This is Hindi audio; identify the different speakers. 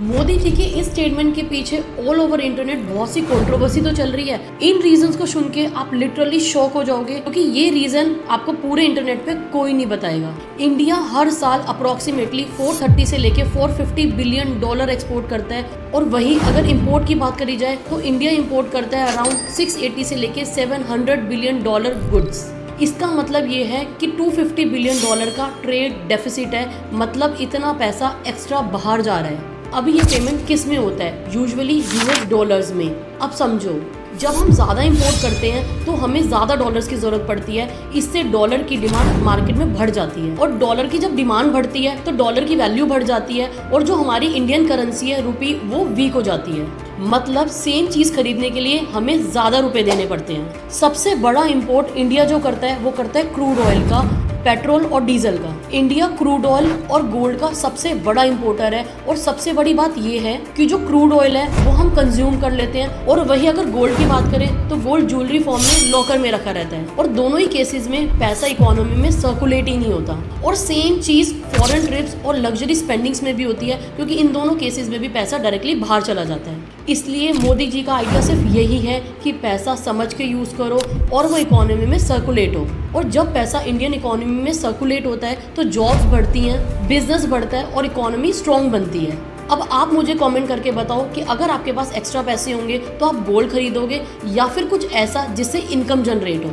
Speaker 1: मोदी जी के इस स्टेटमेंट के पीछे ऑल ओवर इंटरनेट बहुत सी कंट्रोवर्सी तो चल रही है। इन रीजंस को सुन के आप लिटरली शॉक हो जाओगे, क्योंकि ये रीजन आपको पूरे इंटरनेट पे कोई नहीं बताएगा। इंडिया हर साल अप्रोक्सीमेटली 430 से लेके 450 बिलियन डॉलर एक्सपोर्ट करता है, और वही अगर इंपोर्ट की बात करी जाए तो इंडिया इंपोर्ट करता है अराउंड 680 से लेके 700 बिलियन डॉलर गुड्स। इसका मतलब ये है कि 250 बिलियन डॉलर का ट्रेड डेफिसिट है, मतलब इतना पैसा एक्स्ट्रा बाहर जा रहा है। अभी ये पेमेंट किस में होता है? यूजुअली यूएस डॉलर्स में। अब समझो, जब हम ज़्यादा इंपोर्ट करते हैं तो हमें ज़्यादा डॉलर्स की ज़रूरत पड़ती है, इससे डॉलर की डिमांड मार्केट में बढ़ जाती है, और डॉलर की जब डिमांड बढ़ती है तो डॉलर की वैल्यू बढ़ जाती है, और जो हमारी इंडियन करेंसी है रुपी, वो वीक हो जाती है। मतलब सेम चीज़ खरीदने के लिए हमें ज़्यादा रुपए देने पड़ते हैं। सबसे बड़ा इंपोर्ट इंडिया जो करता है वो करता है क्रूड ऑयल का, पेट्रोल और डीजल का। इंडिया क्रूड ऑयल और गोल्ड का सबसे बड़ा इंपोर्टर है, और सबसे बड़ी बात यह है कि जो क्रूड ऑयल है वो हम कंज्यूम कर लेते हैं, और वही अगर गोल्ड की बात करें तो गोल्ड ज्वेलरी फॉर्म में लॉकर में रखा रहता है, और दोनों ही केसेस में पैसा इकोनॉमी में सर्कुलेट ही नहीं होता। और सेम चीज़ फॉरेन ट्रिप्स और लग्जरी स्पेंडिंग्स में भी होती है, क्योंकि इन दोनों केसेस में भी पैसा डायरेक्टली बाहर चला जाता है। इसलिए मोदी जी का आइडिया सिर्फ यही है कि पैसा समझ के यूज़ करो और वो इकोनॉमी में सर्कुलेट हो। और जब पैसा इंडियन इकोनॉमी में सर्कुलेट होता है तो जॉब्स बढ़ती हैं, बिजनेस बढ़ता है और इकोनॉमी स्ट्रॉन्ग बनती है। अब आप मुझे कमेंट करके बताओ कि अगर आपके पास एक्स्ट्रा पैसे होंगे तो आप गोल्ड खरीदोगे या फिर कुछ ऐसा जिससे इनकम जनरेट हो।